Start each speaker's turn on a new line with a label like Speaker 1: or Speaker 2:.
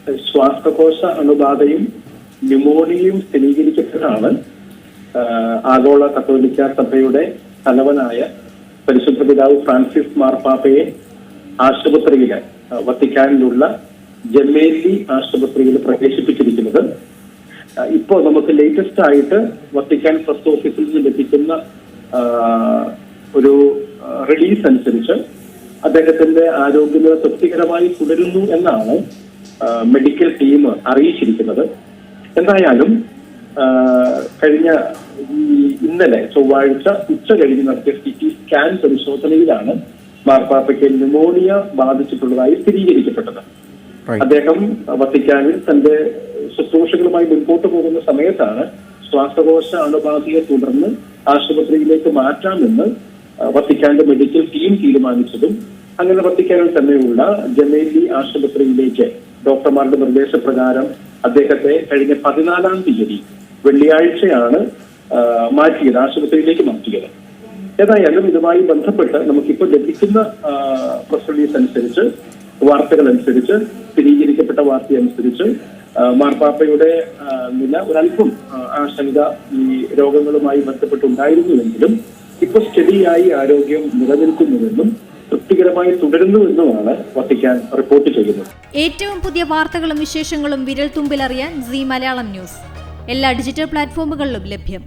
Speaker 1: ശ്വാസകോശ അണുബാധയും ന്യൂമോണിയയും സ്ഥിരീകരിക്കപ്പെട്ടതാണ് ആഗോള കത്തോലിക്ക സഭയുടെ തലവനായ പരിശുദ്ധ പിതാവ് ഫ്രാൻസിസ് മാർപ്പാപ്പയെ ആശുപത്രിയിൽ വത്തിക്കാനിലുള്ള ജമേലി ആശുപത്രിയിൽ പ്രവേശിപ്പിച്ചിരിക്കുന്നത്. ഇപ്പോൾ നമുക്ക് ലേറ്റസ്റ്റ് ആയിട്ട് വത്തിക്കാൻ പ്രസ് ഓഫീസിൽ നിന്ന് ലഭിക്കുന്ന ഒരു റിലീസ് അനുസരിച്ച് അദ്ദേഹത്തിന്റെ ആരോഗ്യനില തൃപ്തികരമായി തുടരുന്നു എന്നാണ് മെഡിക്കൽ ടീം അറിയിച്ചിരിക്കുന്നത്. എന്തായാലും കഴിഞ്ഞ ഇന്നലെ ചൊവ്വാഴ്ച ഉച്ച കഴിഞ്ഞ് നടത്തിയ CT സ്കാൻ പരിശോധനയിലാണ് മാർപ്പാപ്പയ്ക്ക് ന്യൂമോണിയ ബാധിച്ചിട്ടുള്ളതായി സ്ഥിരീകരിക്കപ്പെട്ടത്. അദ്ദേഹം വത്തിക്കാനിൽ തന്റെ ശുശ്രൂഷകളുമായി മുൻപോട്ട് പോകുന്ന സമയത്താണ് ശ്വാസകോശ അണുബാധയെ തുടർന്ന് ആശുപത്രിയിലേക്ക് മാറ്റാമെന്ന് വത്തിക്കാന്റെ മെഡിക്കൽ ടീം തീരുമാനിച്ചതും അങ്ങനെ വത്തിക്കാനിൽ തന്നെയുള്ള ജമേലി ആശുപത്രിയിലേക്ക് ഡോക്ടർമാരുടെ നിർദ്ദേശപ്രകാരം അദ്ദേഹത്തെ കഴിഞ്ഞ 14-ാം തീയതി വെള്ളിയാഴ്ചയാണ് മാറ്റിയത്, ആശുപത്രിയിലേക്ക് മാറ്റിയത്. ഏതായാലും ഇതുമായി ബന്ധപ്പെട്ട് നമുക്കിപ്പോൾ ലഭിക്കുന്ന പ്രസ് റിലീസ് അനുസരിച്ച്, വാർത്തകൾ അനുസരിച്ച്, സ്ഥിരീകരിക്കപ്പെട്ട വാർത്തയനുസരിച്ച് മാർപ്പാപ്പയുടെ നില ഒരല്പം ആശങ്ക ഈ രോഗങ്ങളുമായി ബന്ധപ്പെട്ടുണ്ടായിരുന്നുവെങ്കിലും ഇപ്പോൾ സ്റ്റഡിയായി ആരോഗ്യം നിലനിൽക്കുന്നുവെന്നും തൃപ്തികരമായി തുടരുന്നുവെന്നുമാണ് വത്തിക്കാൻ റിപ്പോർട്ട് ചെയ്യുന്നത്.
Speaker 2: ഏറ്റവും പുതിയ വാർത്തകളും വിശേഷങ്ങളും വിരൽ തുമ്പിലറിയാൻ സീ മലയാളം ന്യൂസ് എല്ലാ ഡിജിറ്റൽ പ്ലാറ്റ്ഫോമുകളിലും ലഭ്യം.